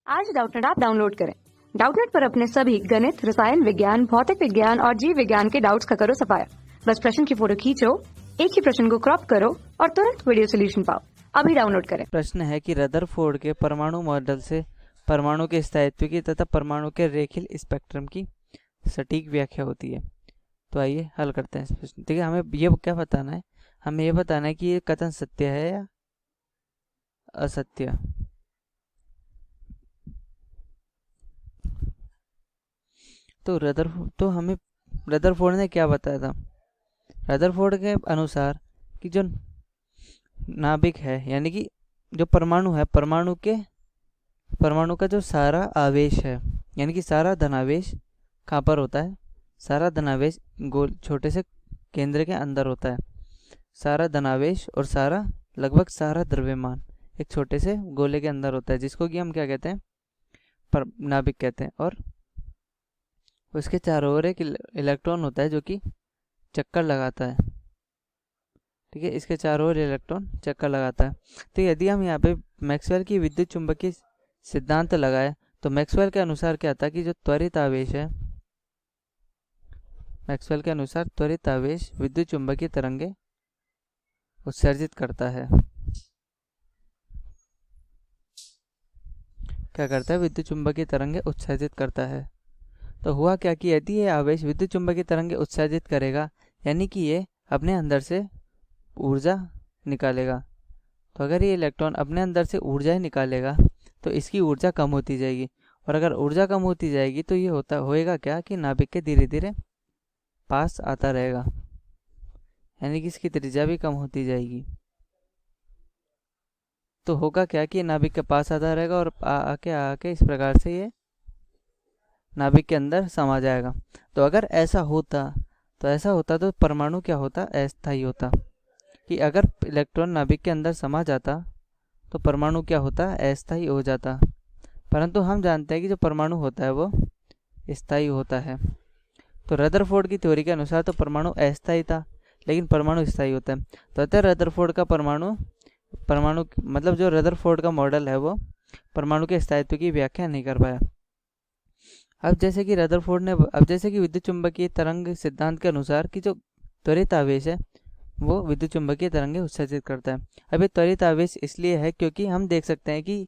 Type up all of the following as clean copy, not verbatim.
आज Doubtnut app download करें। Doubtnut पर अपने सभी गणित, रसायन विज्ञान, भौतिक विज्ञान और जीव विज्ञान के डाउट्स का करो सफाया। बस प्रश्न की फोटो खींचो, एक ही प्रश्न को क्रॉप करो और तुरंत वीडियो सोल्यूशन पाओ। अभी डाउनलोड करें। प्रश्न है कि रदरफोर्ड के परमाणु मॉडल से परमाणु के स्थायित्व की तथा परमाणु के रेखीय स्पेक्ट्रम की सटीक व्याख्या होती है। तो आइए हल करते हैं इस प्रश्न। ठीक है, हमें ये क्या बताना है, हमें ये बताना है कि ये कथन सत्य है या असत्य। तो हमें रदरफोर्ड ने क्या बताया था। रदरफोर्ड के अनुसार कि जो नाभिक है यानी कि जो परमाणु है, परमाणु का जो सारा आवेश है यानी कि सारा धनावेश कहाँ पर होता है, सारा धनावेश गोल छोटे से केंद्र के अंदर होता है। सारा धनावेश और लगभग सारा द्रव्यमान एक छोटे से गोले के अंदर होता है, जिसको कि हम क्या कहते हैं, नाभिक कहते हैं। और उसके चारों ओर एक इलेक्ट्रॉन होता है जो कि चक्कर लगाता है। ठीक है, इसके चारों ओर इलेक्ट्रॉन चक्कर लगाता है। तो यदि हम यहाँ पे मैक्सवेल की विद्युत चुंबकीय सिद्धांत लगाए तो मैक्सवेल के अनुसार क्या था कि जो त्वरित आवेश है, मैक्सवेल के अनुसार त्वरित आवेश विद्युत चुंबकीय तरंगे उत्सर्जित करता है। क्या करता है, विद्युत चुंबकीय तरंगे उत्सर्जित करता है। तो हुआ क्या कि यदि ये आवेश विद्युत चुंबकीय तरंगे उत्सर्जित करेगा यानी कि ये अपने अंदर से ऊर्जा निकालेगा। तो अगर ये इलेक्ट्रॉन अपने अंदर से ऊर्जा ही निकालेगा तो इसकी ऊर्जा कम होती जाएगी, और अगर ऊर्जा कम होती जाएगी तो ये होएगा क्या कि नाभिक के धीरे धीरे पास आता रहेगा, यानी कि इसकी त्रिज्या भी कम होती जाएगी। तो होगा क्या कि नाभिक के पास आता रहेगा और आके इस प्रकार से ये नाभिक के अंदर समा जाएगा। तो अगर ऐसा होता तो परमाणु क्या होता, अस्थायी होता। कि अगर इलेक्ट्रॉन नाभिक के अंदर समा जाता तो परमाणु क्या होता, अस्थायी हो जाता। परंतु हम जानते हैं कि जो परमाणु होता है वो स्थायी होता है। तो रदरफोर्ड की थ्योरी के अनुसार तो परमाणु अस्थायी था, लेकिन परमाणु स्थायी होता है। तो अतः रदरफोर्ड का परमाणु मतलब जो रदरफोर्ड का मॉडल है वो परमाणु के स्थायित्व की व्याख्या नहीं कर पाया। अब जैसे कि विद्युत चुंबकीय तरंग सिद्धांत के अनुसार कि जो त्वरित आवेश है वो विद्युत चुंबकीय तरंगे उत्सर्जित करता है। अब ये त्वरित आवेश इसलिए है क्योंकि हम देख सकते हैं कि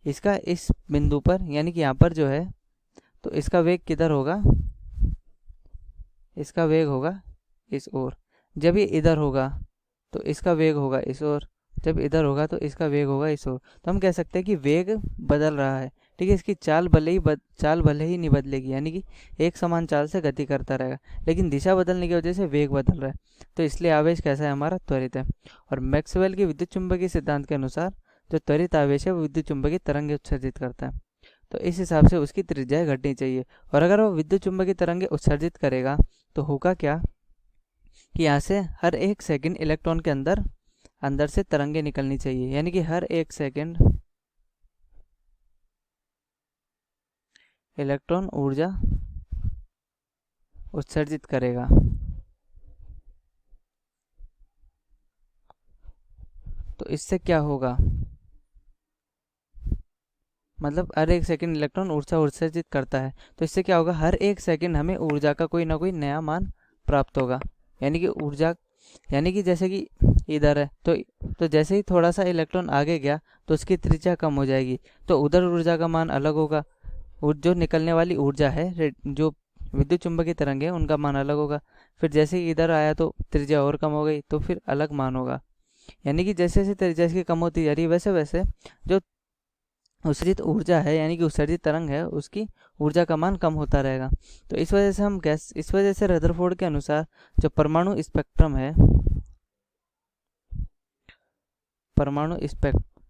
इसका इस बिंदु पर यानी कि यहाँ पर जो है तो इसका वेग किधर होगा, इसका वेग होगा इस ओर। जब ये इधर होगा तो इसका वेग होगा इस ओर, जब इधर होगा तो इसका वेग होगा इस ओर। तो हम कह सकते हैं कि वेग बदल रहा है। ठीक है, इसकी चाल भले ही नहीं बदलेगी, यानी कि एक समान चाल से गति करता रहेगा, लेकिन दिशा बदलने की वजह से वेग बदल रहा है। तो इसलिए आवेश कैसा है, हमारा त्वरित है। और मैक्सवेल के विद्युत चुंबकीय सिद्धांत के अनुसार जो त्वरित आवेश है वो विद्युत चुंबकीय तरंगे उत्सर्जित करता है। तो इस हिसाब से उसकी त्रिज्या घटनी चाहिए। और अगर वो विद्युत चुंबकीय तरंगे उत्सर्जित करेगा तो होगा क्या कि यहाँ से हर एक सेकंड इलेक्ट्रॉन के अंदर से तरंगे निकलनी चाहिए, यानी कि हर एक सेकंड इलेक्ट्रॉन ऊर्जा उत्सर्जित करेगा। तो इससे क्या होगा, मतलब हर एक सेकंड इलेक्ट्रॉन ऊर्जा उत्सर्जित करता है, तो इससे क्या होगा, हर एक सेकंड हमें ऊर्जा का कोई ना कोई नया मान प्राप्त होगा। यानी कि जैसे कि इधर है तो जैसे ही थोड़ा सा इलेक्ट्रॉन आगे गया तो उसकी त्रिज्या कम हो जाएगी, तो उधर ऊर्जा का मान अलग होगा। जो निकलने वाली ऊर्जा है, जो विद्युत चुंबकीय तरंग है, उनका मान अलग होगा। फिर जैसे ही इधर आया तो त्रिज्या और कम हो गई, तो फिर अलग मान होगा। यानी कि जैसे जैसे त्रिज्या इसकी कम होती जा रही है वैसे वैसे जो उत्सर्जित ऊर्जा है यानी कि उत्सर्जित तरंग है उसकी ऊर्जा का मान कम होता रहेगा। तो इस वजह से रदरफोर्ड के अनुसार जो परमाणु स्पेक्ट्रम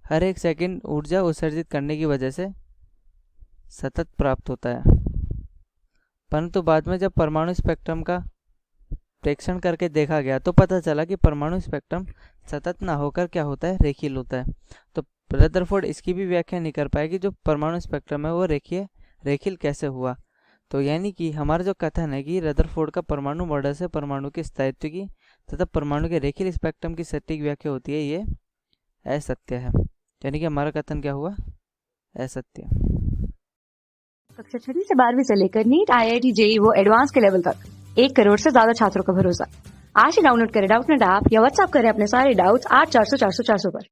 हर एक सेकंड ऊर्जा उत्सर्जित करने की वजह से सतत प्राप्त होता है। परंतु बाद में जब परमाणु स्पेक्ट्रम का प्रेक्षण करके देखा गया तो पता चला कि परमाणु स्पेक्ट्रम सतत ना होकर क्या होता है, रेखीय होता है। तो रदरफोर्ड इसकी भी व्याख्या नहीं कर पाया कि जो परमाणु स्पेक्ट्रम है वो रेखीय कैसे हुआ। तो यानी कि हमारा जो कथन है कि रदरफोर्ड का परमाणु मॉडल से परमाणु के स्थायित्व की तथा परमाणु के रेखीय स्पेक्ट्रम की सटीक व्याख्या होती है, ये असत्य है। यानी कि हमारा कथन क्या हुआ, असत्य। कक्षा 6वीं से 12वीं से लेकर नीट, IIT, JEE वो एडवांस के लेवल तक 1 करोड़ से ज्यादा छात्रों का भरोसा। आज ही डाउनलोड करें डाउटनेट ऐप या व्हाट्सएप करें अपने सारे डाउट्स 8400 400 400 पर।